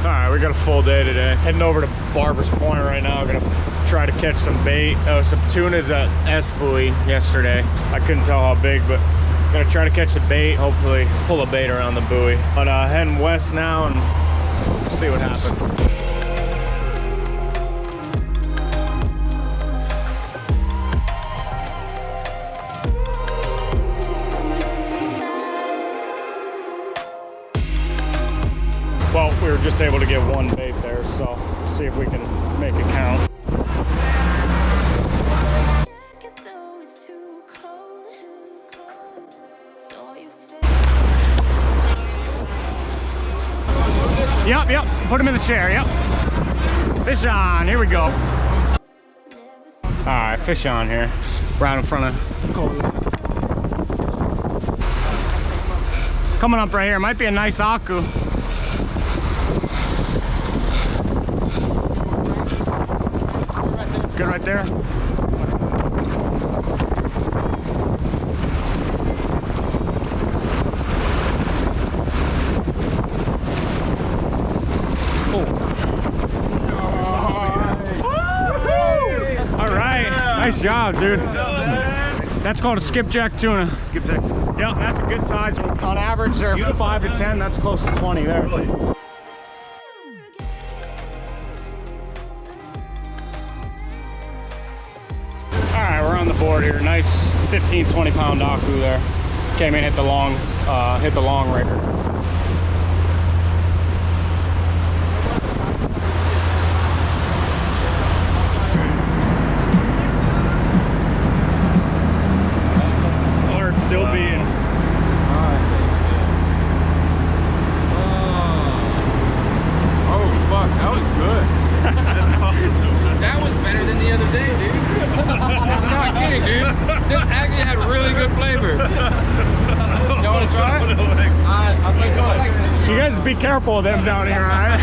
Alright, we got a full day today. Heading over to Barbour's Point right now. We're gonna try to catch some bait. Some tunas at S buoy yesterday. I couldn't tell how big, but gonna try to catch the bait. Hopefully pull a bait around the buoy. But heading west now and see what happens. Well, we were just able to get one bait there, so see if we can make it count. Yep, put him in the chair, yep. Fish on, here we go. All right, fish on here. Right in front of coming up right here, might be a nice aku. Good right there. All right, nice job, dude. That's called a skipjack tuna. Skipjack. Yep, that's a good size. On average, they're 5 to 10. That's close to 20 there. Alright, we're on the board here. Nice 15-20 pound aku there. Came in, hit the long rigger. Or it's still being. Oh fuck, that was good. That was better than the other day, dude. I'm not kidding, dude. This actually had really good flavor. You want to try it? I think so. You guys be careful of them down here, alright?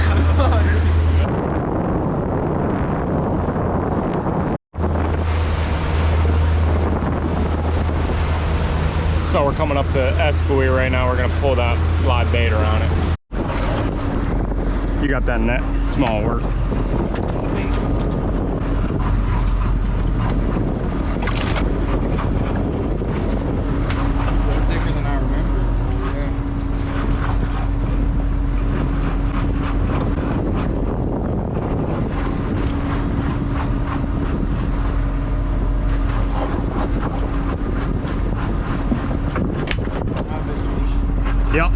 So we're coming up to S buoy right now. We're gonna pull that live bait around it. You got that net? Small work. Thicker than I remember. Yep.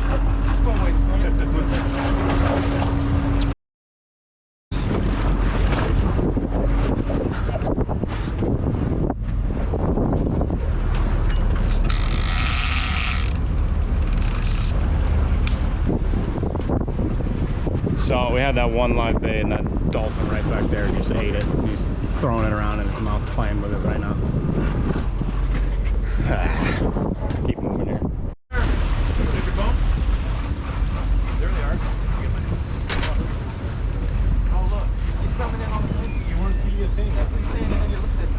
So we had that one live bait and that dolphin right back there just ate it. He's throwing it around in his mouth, playing with it right now. Keep moving here. Is your phone? There they are. Oh look, he's coming in on the thing. You want to see a thing? That's insane. And then you look at it.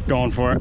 Going for it.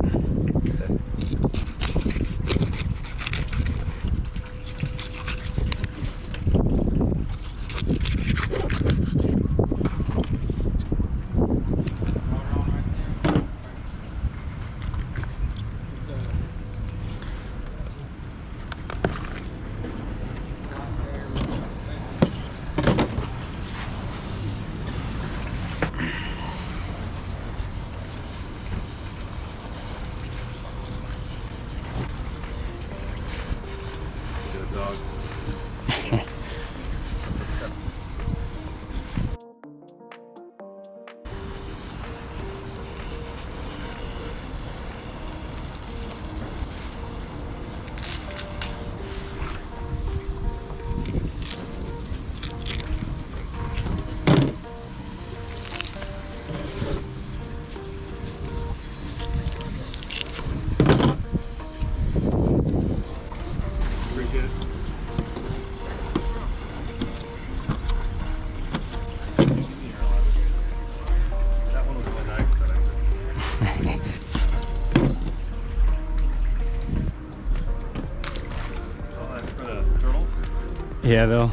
Yeah, they'll.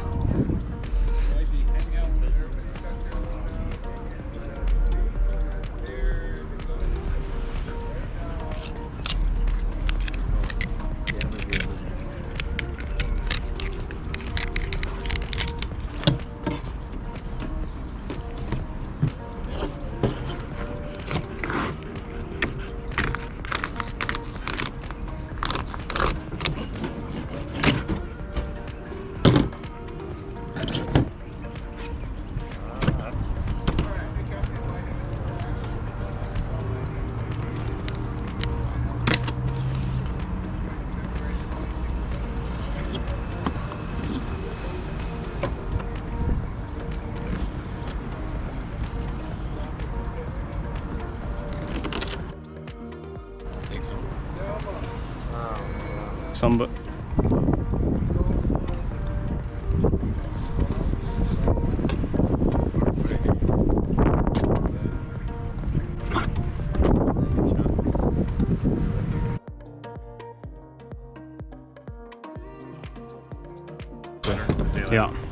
Some, but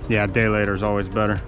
yeah, a day later is always better.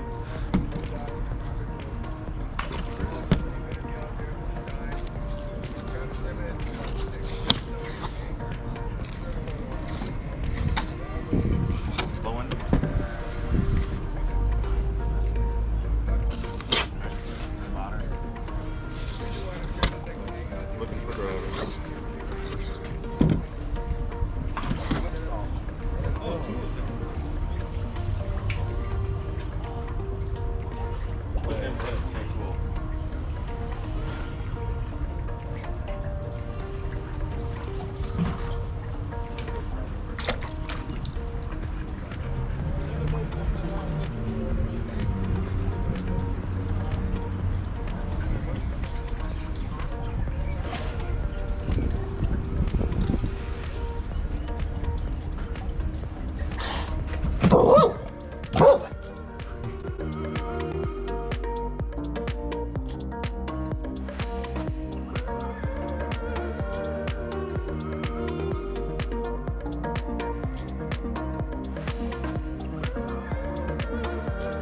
Woo!